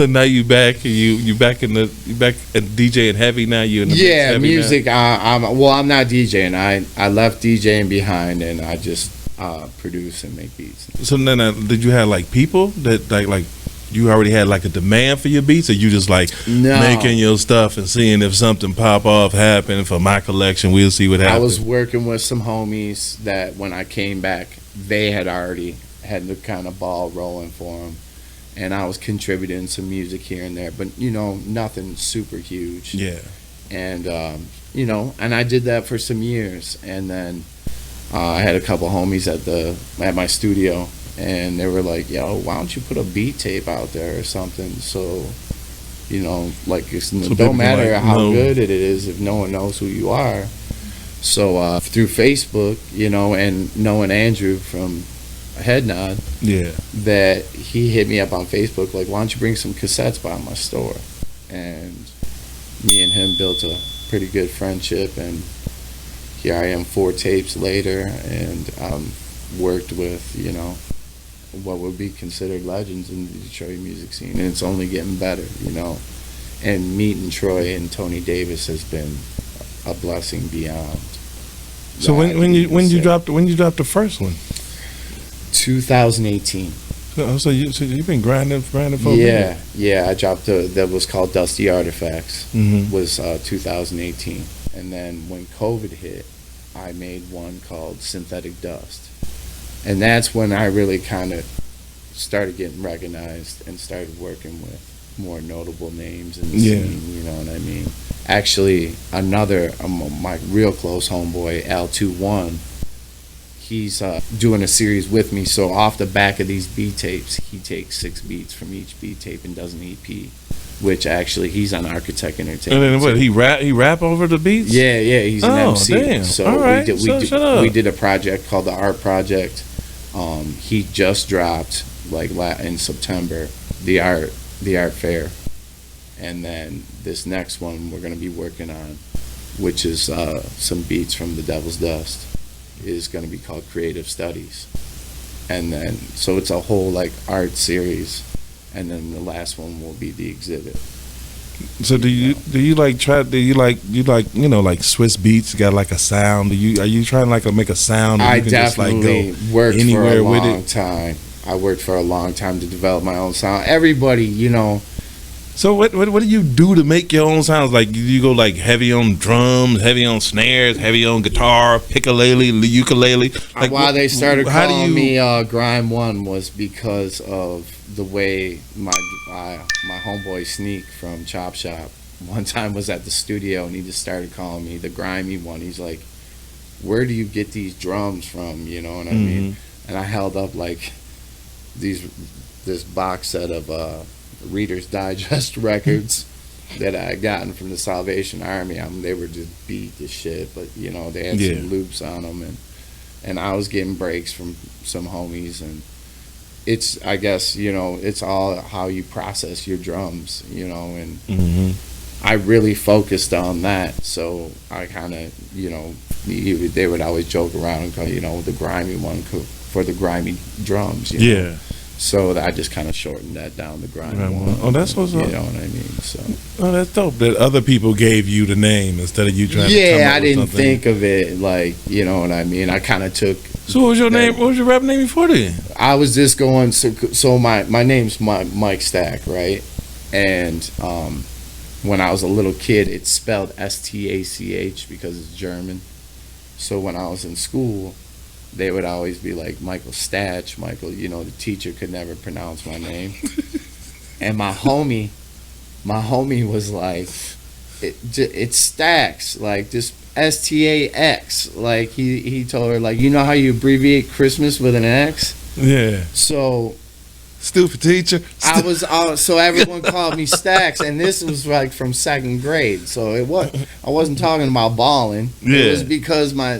So now you back, and you back in the you back at DJing heavy now. You in the mix Yeah, heavy music. now? I'm not DJing. I left DJing behind, and I just produce and make beats. So then, did you have like people that like you already had like a demand for your beats, or you just like No. making your stuff and seeing if something pop off happen for my collection? We'll see what I happens. was working with some homies that when I came back, they had already had the kind of ball rolling for them, and I was contributing some music here and there, but nothing super huge. Yeah. And and I did that for some years, and then I had a couple homies at my studio, and they were like, "Yo, why don't you put a beat tape out there or something?" So, like it people don't matter like how know. good it is if no one knows who you are. So through Facebook, and knowing Andrew from Head Nod, Yeah. that he hit me up on Facebook like, "Why don't you bring some cassettes by my store?" And me and him built a pretty good friendship, and here I am 4 tapes later, and worked with what would be considered legends in the Detroit music scene, and it's only getting better, and meeting Troy and Tony Davis has been a blessing beyond. So that, when you say. dropped the first one? 2018. So you've been grinding for a minute. Yeah, I dropped that was called Dusty Artifacts. Mhm. Was 2018, and then when COVID hit, I made one called Synthetic Dust, and that's when I really kind of started getting recognized and started working with more notable names in the Yeah. scene. You know what I mean? Actually, my real close homeboy Al21. He's doing a series with me, so off the back of these beat tapes, he takes 6 beats from each beat tape and does an EP, which actually he's on Architect And Entertainment. then what? He rap over the beats? Yeah, he's an Oh, MC. damn. So All right. Shut up. we did a project called the Art Project. He just dropped in September the art fair, and then this next one we're gonna be working on, which is some beats from the Devil's Dust, is going to be called Creative Studies, and then so it's a whole art series, and then the last one will be the exhibit. So do you like Swiss beats got like a sound? Are you trying to make a sound? That I you can just, definitely go worked for a anywhere with long it? time. I worked for a long time to develop my own sound. Everybody, So what do you do to make your own sounds? Like you go heavy on drums, heavy on snares, heavy on guitar, ukulele. Why they started how do calling you- me Grime One was because of the way my homeboy Sneak from Chop Shop one time was at the studio, and he just started calling me the Grimy One. He's like, "Where do you get these drums from?" You know what I mean? And I held up this box set of Reader's Digest records that I had gotten from the Salvation Army. They were just beat to shit, but they had Yeah. some loops on them, and I was getting breaks from some homies, and it's, I guess, it's all how you process your drums, and I really focused on that. So I kind of, they would always joke around and call, the Grimy One for the grimy drums. Yeah. So I just kind of shortened that down to Grime One. Oh, that's what's up. You know what I mean? So. Oh, that's dope. That other people gave you the name instead of you trying to come Yeah, up I with didn't something. think of it you know what I mean? I kind of took. So what was your name? What was your rap name before then? I was just going. So my name's Mike Stack, right? And when I was a little kid, it's spelled Stach because it's German. So when I was in school, they would always be like, Michael Statch. Michael, the teacher could never pronounce my name. And my homie was like, it stacks, just Stax. He told her, you know how you abbreviate Christmas with an X? Yeah. So Stupid teacher. so everyone called me Stacks, and this was from 2nd grade. So I wasn't talking about balling. Yeah. It was because my